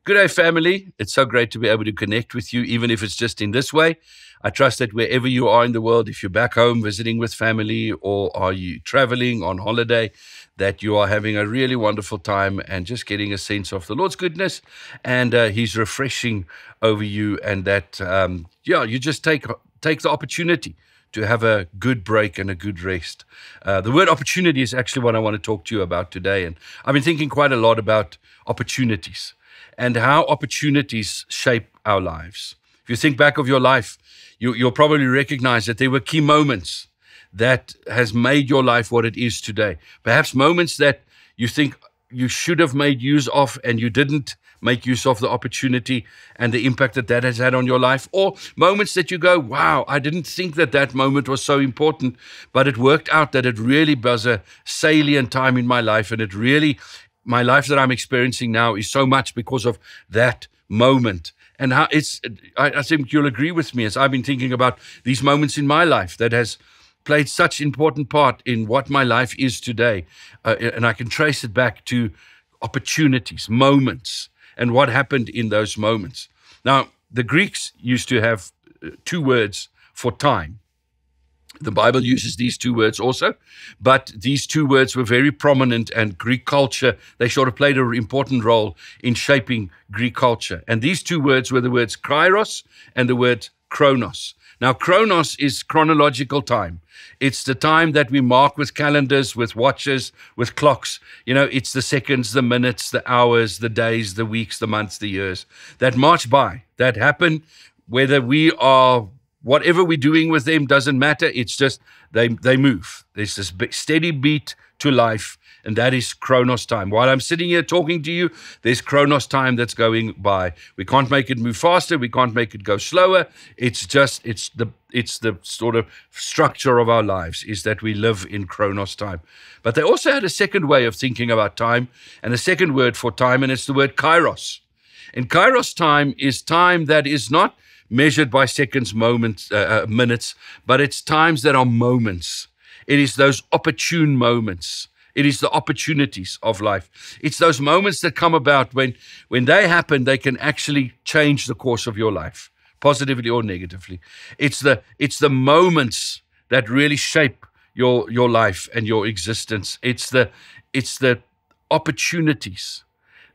Good day, family. It's so great to be able to connect with you, even if it's just in this way. I trust that wherever you are in the world, if you're back home visiting with family or are you traveling on holiday, that you are having a really wonderful time and just getting a sense of the Lord's goodness and His refreshing over you, and that you just take the opportunity to have a good break and a good rest. The word opportunity is actually what I want to talk to you about today, and I've been thinking quite a lot about opportunities and how opportunities shape our lives. If you think back of your life, you'll probably recognize that there were key moments that has made your life what it is today. Perhaps moments that you think you should have made use of and you didn't make use of the opportunity and the impact that that has had on your life, or moments that you go, wow, I didn't think that that moment was so important, but it worked out that it really was a salient time in my life, and it really, my life that I'm experiencing now is so much because of that moment. And how I think you'll agree with me as I've been thinking about these moments in my life that has played such an important part in what my life is today. And I can trace it back to opportunities, moments, and what happened in those moments. Now, the Greeks used to have two words for time. The Bible uses these two words also, but these two words were very prominent, and Greek culture, they sort of played an important role in shaping Greek culture. And these two words were the words kairos and the word chronos. Now, chronos is chronological time. It's the time that we mark with calendars, with watches, with clocks. You know, it's the seconds, the minutes, the hours, the days, the weeks, the months, the years that march by, that happen, whether we are, whatever we're doing with them doesn't matter. It's just they move. There's this big, steady beat to life, and that is chronos time. While I'm sitting here talking to you, there's chronos time that's going by. We can't make it move faster. We can't make it go slower. It's the sort of structure of our lives, is that we live in chronos time. But they also had a second way of thinking about time, and a second word for time, and it's the word kairos. And kairos time is time that is not measured by seconds, moments, minutes, but it's times that are moments. It is those opportune moments. It is the opportunities of life. It's those moments that come about when they happen, they can actually change the course of your life, positively or negatively. It's the moments that really shape your life and your existence. It's the opportunities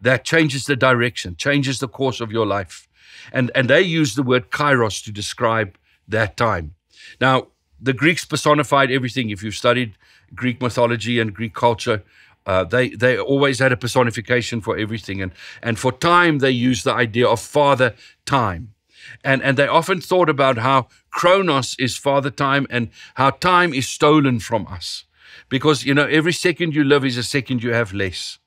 that changes the direction, changes the course of your life. And they use the word kairos to describe that time. Now, the Greeks personified everything. If you've studied Greek mythology and Greek culture, they always had a personification for everything. And for time, they used the idea of father time. And they often thought about how chronos is father time and how time is stolen from us. Because, you know, every second you live is a second you have less.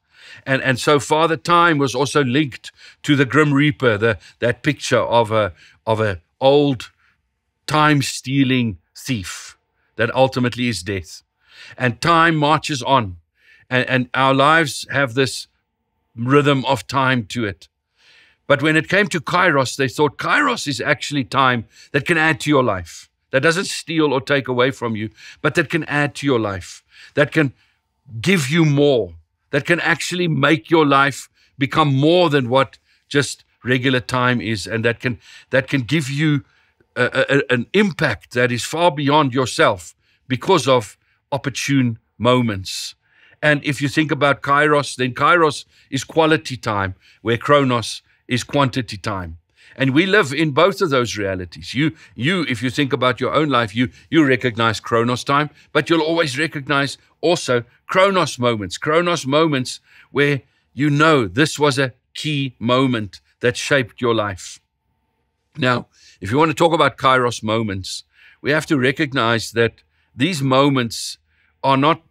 And so Father Time was also linked to the Grim Reaper, that picture of a old time-stealing thief that ultimately is death. And time marches on, and our lives have this rhythm of time to it. But when it came to Kairos, they thought Kairos is actually time that can add to your life, that doesn't steal or take away from you, but that can add to your life, that can give you more, that can actually make your life become more than what just regular time is, and that can give you an impact that is far beyond yourself because of opportune moments. And if you think about Kairos, then Kairos is quality time, where Chronos is quantity time. And we live in both of those realities. You, if you think about your own life, you recognize Chronos time, but you'll always recognize also Chronos moments where you know this was a key moment that shaped your life. Now, if you want to talk about Kairos moments, we have to recognize that these moments are not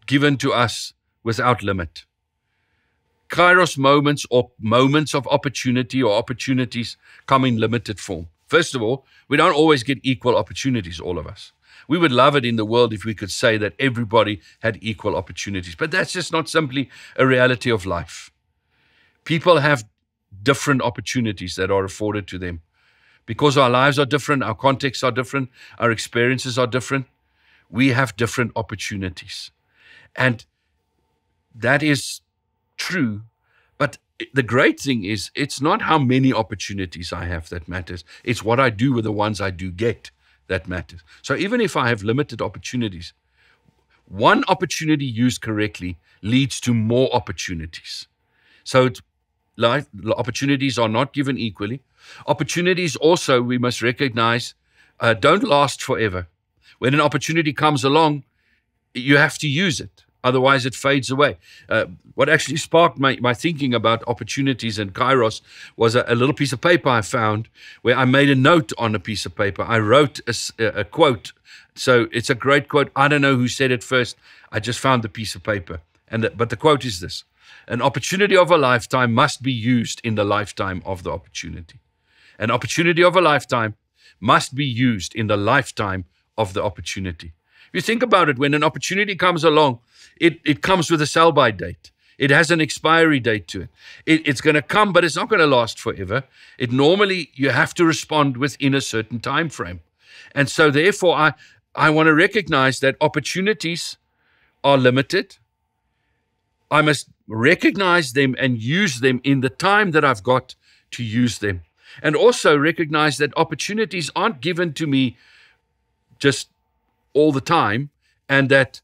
given to us without limit. Kairos moments, or moments of opportunity or opportunities, come in limited form. First of all, we don't always get equal opportunities, all of us. We would love it in the world if we could say that everybody had equal opportunities, but that's just not simply a reality of life. People have different opportunities that are afforded to them. Because our lives are different, our contexts are different, our experiences are different, we have different opportunities. And that is true, but the great thing is, it's not how many opportunities I have that matters. It's what I do with the ones I do get that matters. So even if I have limited opportunities, one opportunity used correctly leads to more opportunities. So life opportunities are not given equally. Opportunities also, we must recognize, don't last forever. When an opportunity comes along, you have to use it. Otherwise, it fades away. What actually sparked my thinking about opportunities and kairos was a little piece of paper I found where I made a note on a piece of paper. I wrote a quote. So it's a great quote. I don't know who said it first. I just found the piece of paper. But the quote is this: an opportunity of a lifetime must be used in the lifetime of the opportunity. An opportunity of a lifetime must be used in the lifetime of the opportunity. If you think about it, when an opportunity comes along, it comes with a sell-by date. It has an expiry date to it. It's going to come, but it's not going to last forever. Normally, you have to respond within a certain time frame. And so therefore, I want to recognize that opportunities are limited. I must recognize them and use them in the time that I've got to use them. And also recognize that opportunities aren't given to me just all the time, and that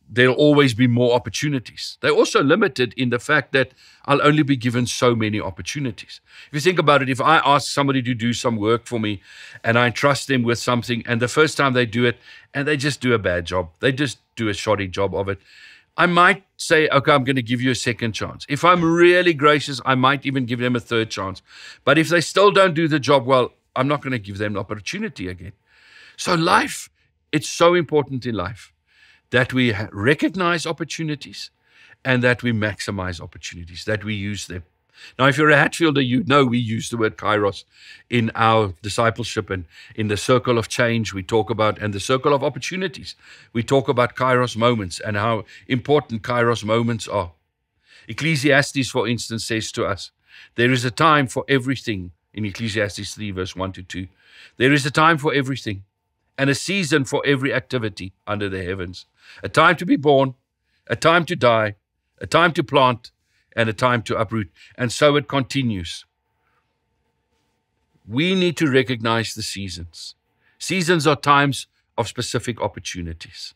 there'll always be more opportunities. They're also limited in the fact that I'll only be given so many opportunities. If you think about it, if I ask somebody to do some work for me and I entrust them with something, and the first time they do it and they just do a bad job, they just do a shoddy job of it, I might say, okay, I'm going to give you a second chance. If I'm really gracious, I might even give them a third chance. But if they still don't do the job well, I'm not going to give them the opportunity again. So life, it's so important in life that we recognize opportunities and that we maximize opportunities, that we use them. Now, if you're a Hatfielder, you know we use the word kairos in our discipleship, and in the circle of change we talk about, and the circle of opportunities, we talk about kairos moments and how important kairos moments are. Ecclesiastes, for instance, says to us, there is a time for everything, in Ecclesiastes 3, verse 1-2. There is a time for everything, and a season for every activity under the heavens. A time to be born, a time to die, a time to plant, and a time to uproot. And so it continues. We need to recognize the seasons. Seasons are times of specific opportunities.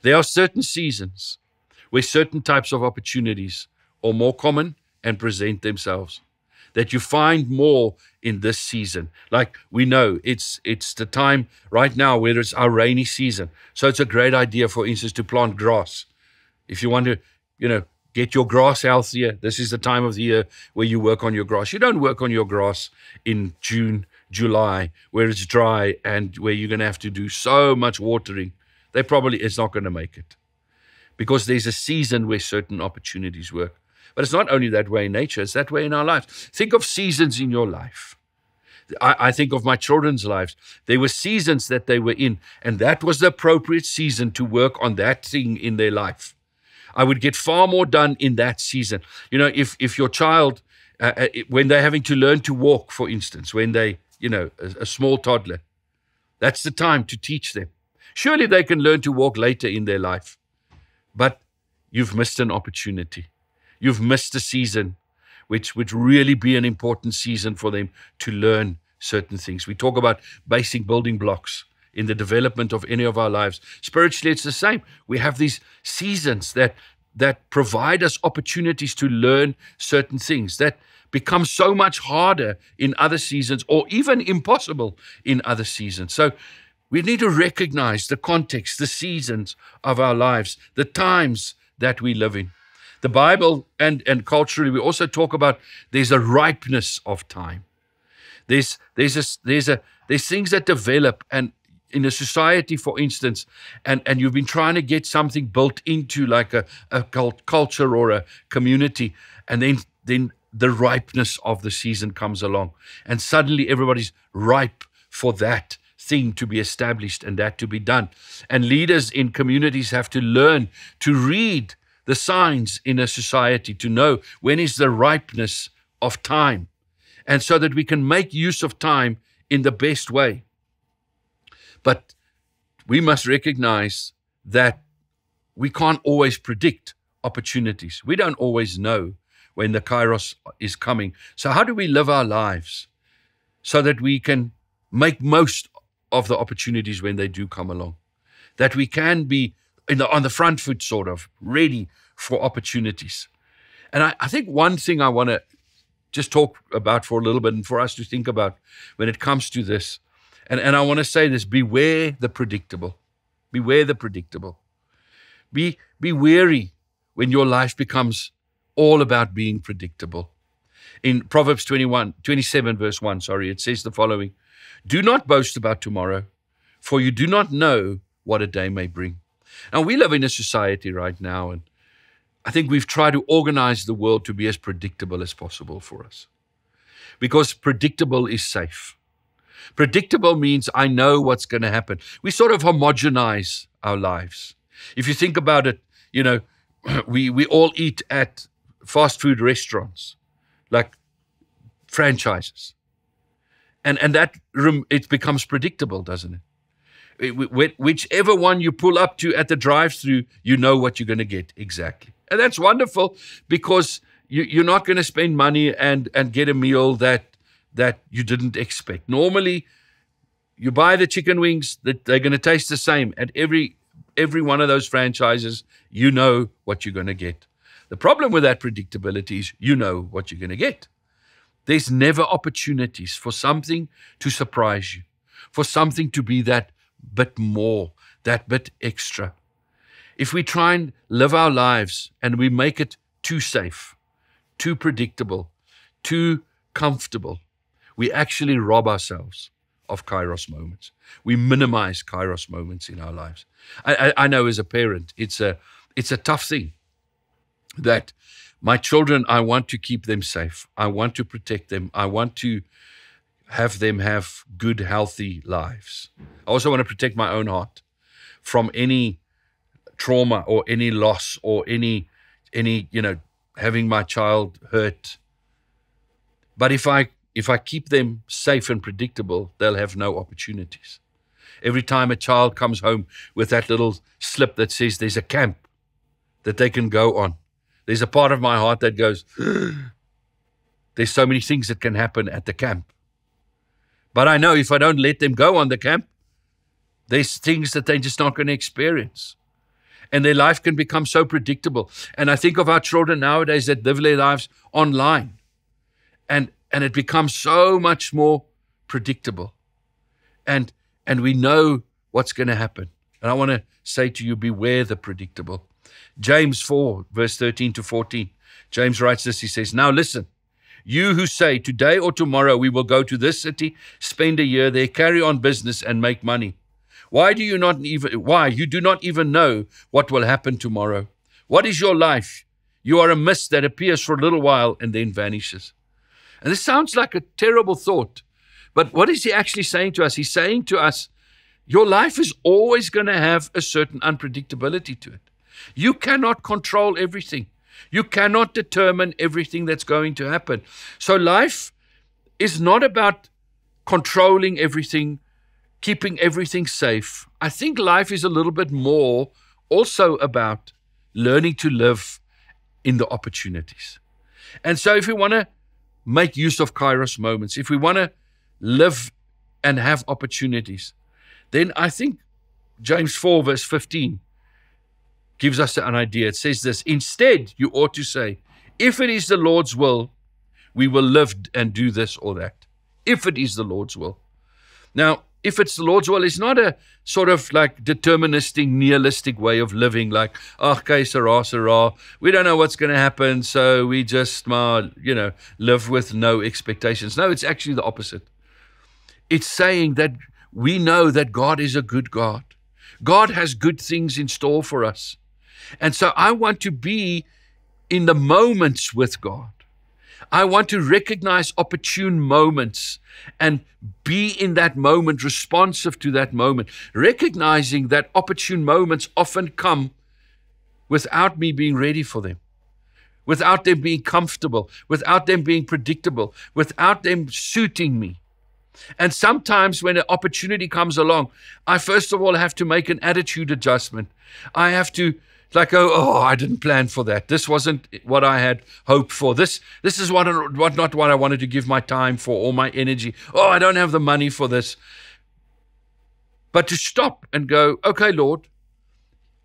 There are certain seasons where certain types of opportunities are more common and present themselves, that you find more in this season. Like we know, it's the time right now where it's our rainy season. So it's a great idea, for instance, to plant grass. If you want to, get your grass healthier, this is the time of the year where you work on your grass. You don't work on your grass in June, July, where it's dry and where you're going to have to do so much watering. It's not going to make it, because there's a season where certain opportunities work. But it's not only that way in nature, it's that way in our lives. Think of seasons in your life. I think of my children's lives. There were seasons that they were in, and that was the appropriate season to work on that thing in their life. I would get far more done in that season. If your child, when they're having to learn to walk, for instance, when they, a small toddler, that's the time to teach them. Surely they can learn to walk later in their life, but you've missed an opportunity. You've missed a season which would really be an important season for them to learn certain things. We talk about basic building blocks in the development of any of our lives. Spiritually, it's the same. We have these seasons that provide us opportunities to learn certain things that become so much harder in other seasons, or even impossible in other seasons. So we need to recognize the context, the seasons of our lives, the times that we live in. The Bible and culturally, we also talk about there's a ripeness of time. There's things that develop, and in a society, for instance, and you've been trying to get something built into like a culture or a community, and then the ripeness of the season comes along, and suddenly everybody's ripe for that thing to be established and that to be done. And leaders in communities have to learn to read the signs in a society to know when is the ripeness of time, and so that we can make use of time in the best way. But we must recognize that we can't always predict opportunities. We don't always know when the Kairos is coming. So how do we live our lives so that we can make most of the opportunities when they do come along? That we can be on the front foot, sort of, ready for opportunities. And I think one thing I want to just talk about for a little bit and for us to think about when it comes to this, and I want to say this: beware the predictable. Beware the predictable. Be wary when your life becomes all about being predictable. In Proverbs 27, verse 1, it says the following: do not boast about tomorrow, for you do not know what a day may bring. Now, we live in a society right now, and I think we've tried to organize the world to be as predictable as possible for us, because predictable is safe. Predictable means I know what's going to happen. We sort of homogenize our lives. If you think about it, we all eat at fast food restaurants, like franchises. And that room, it becomes predictable, doesn't it? Whichever one you pull up to at the drive-thru, you know what you're going to get exactly. And that's wonderful, because you're not going to spend money and get a meal that you didn't expect. Normally, you buy the chicken wings, that they're going to taste the same. At every one of those franchises, you know what you're going to get. The problem with that predictability is you know what you're going to get. There's never opportunities for something to surprise you, for something to be that bit more, that bit extra. If we try and live our lives and we make it too safe, too predictable, too comfortable, we actually rob ourselves of Kairos moments. We minimize Kairos moments in our lives. I know as a parent, it's a tough thing that my children, I want to keep them safe. I want to protect them. I want to have them have good, healthy lives. I also want to protect my own heart from any trauma or any loss or any having my child hurt. But if I keep them safe and predictable, they'll have no opportunities. Every time a child comes home with that little slip that says there's a camp that they can go on, there's a part of my heart that goes, there's so many things that can happen at the camp. But I know if I don't let them go on the camp, there's things that they're just not going to experience. And their life can become so predictable. And I think of our children nowadays that live their lives online. And it becomes so much more predictable. And we know what's going to happen. And I want to say to you, beware the predictable. James 4, verse 13 to 14. James writes this, he says, now listen, you who say today or tomorrow we will go to this city, spend a year there, carry on business and make money. Why you do not even know what will happen tomorrow? What is your life? You are a mist that appears for a little while and then vanishes. And this sounds like a terrible thought, but what is he actually saying to us? He's saying to us, your life is always going to have a certain unpredictability to it. You cannot control everything. You cannot determine everything that's going to happen. So life is not about controlling everything, keeping everything safe. I think life is a little bit more also about learning to live in the opportunities. And so if we want to make use of Kairos moments, if we want to live and have opportunities, then I think James 4 verse 15 gives us an idea. It says this, instead you ought to say, if it is the Lord's will, we will live and do this or that. If it is the Lord's will. Now, if it's the Lord's will, it's not a sort of like deterministic, nihilistic way of living, like, okay, sarah, we don't know what's going to happen, so we just, live with no expectations. No, it's actually the opposite. It's saying that we know that God is a good God. God has good things in store for us. And so I want to be in the moments with God. I want to recognize opportune moments and be in that moment, responsive to that moment, recognizing that opportune moments often come without me being ready for them, without them being comfortable, without them being predictable, without them suiting me. And sometimes when an opportunity comes along, I first of all have to make an attitude adjustment. I have to It's like, oh, I didn't plan for that. This wasn't what I had hoped for. This is not what I wanted to give my time for, or my energy. Oh, I don't have the money for this. But to stop and go, okay, Lord,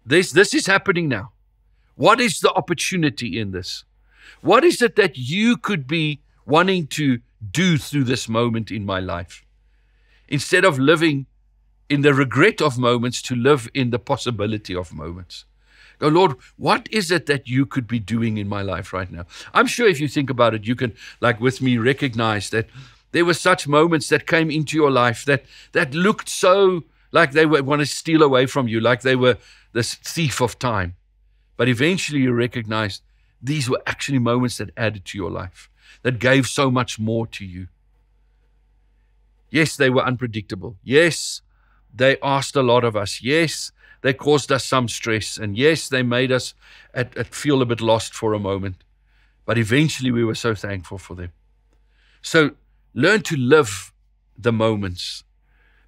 this is happening now. What is the opportunity in this? What is it that you could be wanting to do through this moment in my life? Instead of living in the regret of moments, to live in the possibility of moments. Go, Lord, what is it that you could be doing in my life right now? I'm sure if you think about it, you can, like with me, recognize that there were such moments that came into your life that looked so like they want to steal away from you, like they were this thief of time. But eventually you recognized these were actually moments that added to your life, that gave so much more to you. Yes, they were unpredictable. Yes, they asked a lot of us. Yes, they caused us some stress. And yes, they made us feel a bit lost for a moment. But eventually we were so thankful for them. So learn to live the moments.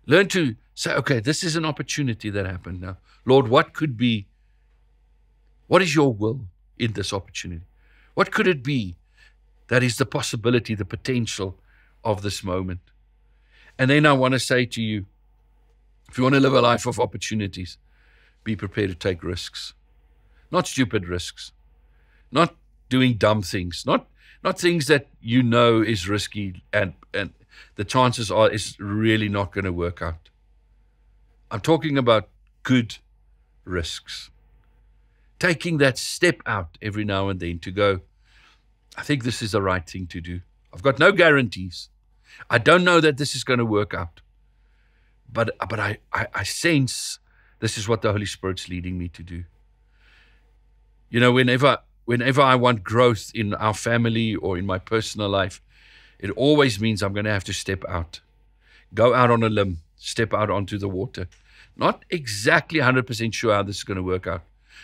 Learn to say, okay, this is an opportunity that happened now. Lord, what is your will in this opportunity? What could it be that is the possibility, the potential of this moment? And then I want to say to you, if you want to live a life of opportunities, be prepared to take risks. Not stupid risks. Not doing dumb things. Not things that you know is risky and the chances are it's really not going to work out. I'm talking about good risks. Taking that step out every now and then to go, I think this is the right thing to do. I've got no guarantees. I don't know that this is going to work out. But I sense this is what the Holy Spirit's leading me to do. You know, whenever I want growth in our family or in my personal life, it always means I'm going to have to step out. Go out on a limb, step out onto the water. Not exactly 100% sure how this is going to work out.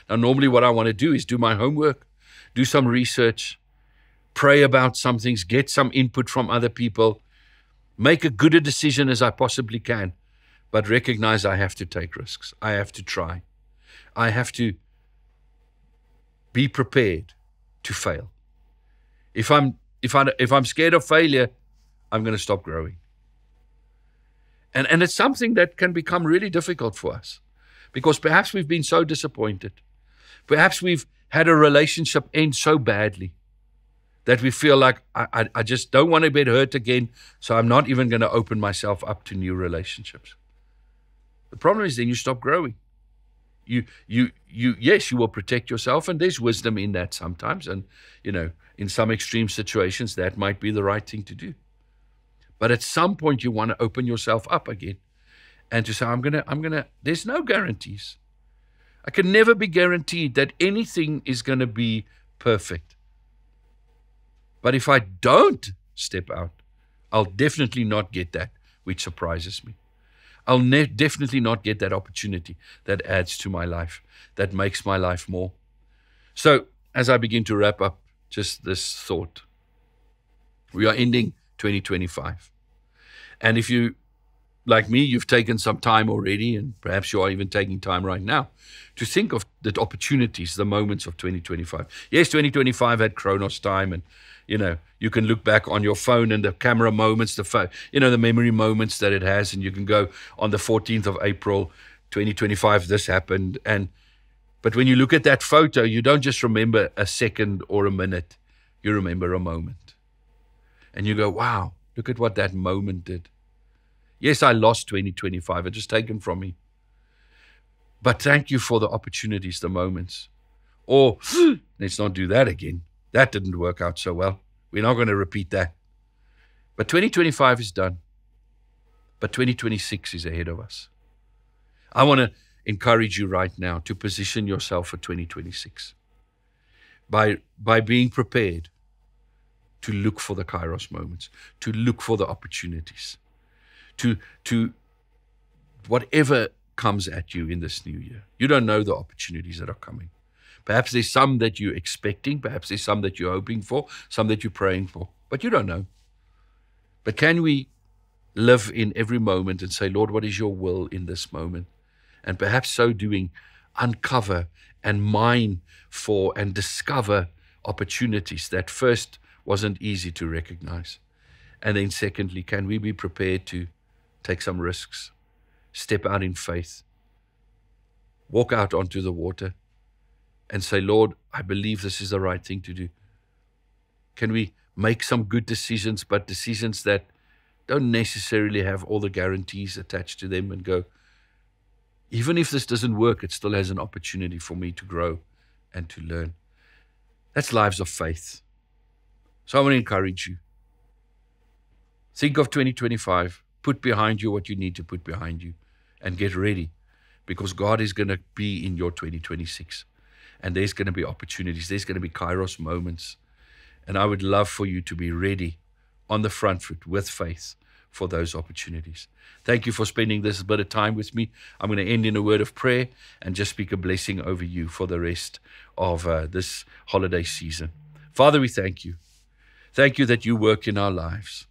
Now, normally what I want to do is do my homework, do some research, pray about some things, get some input from other people, make as good a decision as I possibly can, but recognize I have to take risks. I have to try. I have to be prepared to fail. If I'm scared of failure, I'm going to stop growing. And it's something that can become really difficult for us because perhaps we've been so disappointed. Perhaps we've had a relationship end so badly that we feel like I just don't want to get hurt again, so I'm not even going to open myself up to new relationships. The problem is then you stop growing. Yes, you will protect yourself, and there's wisdom in that sometimes. And, you know, in some extreme situations, that might be the right thing to do. But at some point, you want to open yourself up again and to say, I'm gonna, there's no guarantees. I can never be guaranteed that anything is going to be perfect. But if I don't step out, I'll definitely not get that which surprises me. I'll definitely not get that opportunity that adds to my life, that makes my life more. So as I begin to wrap up just this thought, we are ending 2025. And if you, like me, you've taken some time already, and perhaps you are even taking time right now to think of the opportunities, the moments of 2025. Yes, 2025 had Chronos time, and you know, you can look back on your phone and the camera moments, the memory moments that it has, and you can go on the 14th of April, 2025, this happened. But when you look at that photo, you don't just remember a second or a minute, you remember a moment. And you go, wow, look at what that moment did. Yes, I lost 2025, it was taken from me. But thank you for the opportunities, the moments. Or, let's not do that again. That didn't work out so well. We're not going to repeat that. But 2025 is done. But 2026 is ahead of us. I want to encourage you right now to position yourself for 2026 by being prepared to look for the Kairos moments, to look for the opportunities, to whatever comes at you in this new year. You don't know the opportunities that are coming. Perhaps there's some that you're expecting, perhaps there's some that you're hoping for, some that you're praying for, but you don't know. But can we live in every moment and say, Lord, what is your will in this moment? And perhaps so doing, uncover and mine for and discover opportunities that first wasn't easy to recognize. And then secondly, can we be prepared to take some risks, step out in faith, walk out onto the water and say, Lord, I believe this is the right thing to do. Can we make some good decisions, but decisions that don't necessarily have all the guarantees attached to them, and go, even if this doesn't work, it still has an opportunity for me to grow and to learn. That's lives of faith. So I want to encourage you. Think of 2025. Put behind you what you need to put behind you and get ready, because God is going to be in your 2026. And there's going to be opportunities. There's going to be Kairos moments. And I would love for you to be ready on the front foot with faith for those opportunities. Thank you for spending this bit of time with me. I'm going to end in a word of prayer and just speak a blessing over you for the rest of this holiday season. Father, we thank you. Thank you that you work in our lives.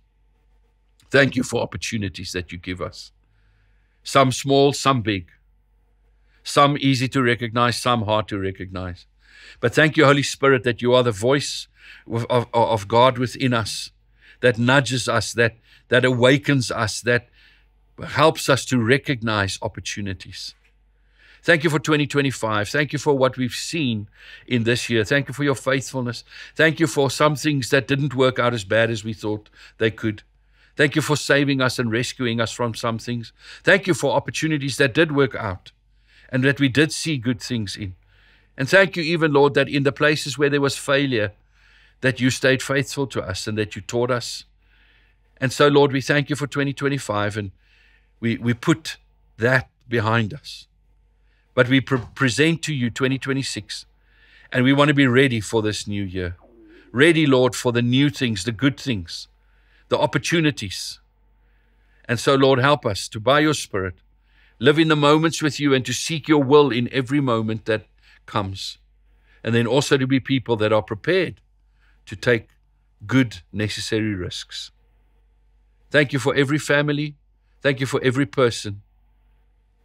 Thank you for opportunities that you give us. Some small, some big. Some easy to recognize, some hard to recognize. But thank you, Holy Spirit, that you are the voice of God within us, that nudges us, that awakens us, that helps us to recognize opportunities. Thank you for 2025. Thank you for what we've seen in this year. Thank you for your faithfulness. Thank you for some things that didn't work out as bad as we thought they could. Thank you for saving us and rescuing us from some things. Thank you for opportunities that did work out and that we did see good things in. And thank you even, Lord, that in the places where there was failure, that you stayed faithful to us and that you taught us. And so, Lord, we thank you for 2025, and we put that behind us. But we present to you 2026, and we want to be ready for this new year. Ready, Lord, for the new things, the good things, the opportunities. And so, Lord, help us to, by your Spirit, live in the moments with you and to seek your will in every moment that comes. And then also to be people that are prepared to take good, necessary risks. Thank you for every family. Thank you for every person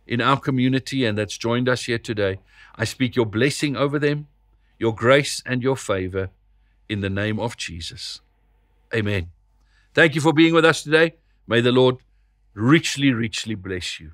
in our community and that's joined us here today. I speak your blessing over them, your grace and your favor in the name of Jesus. Amen. Thank you for being with us today. May the Lord richly, richly bless you.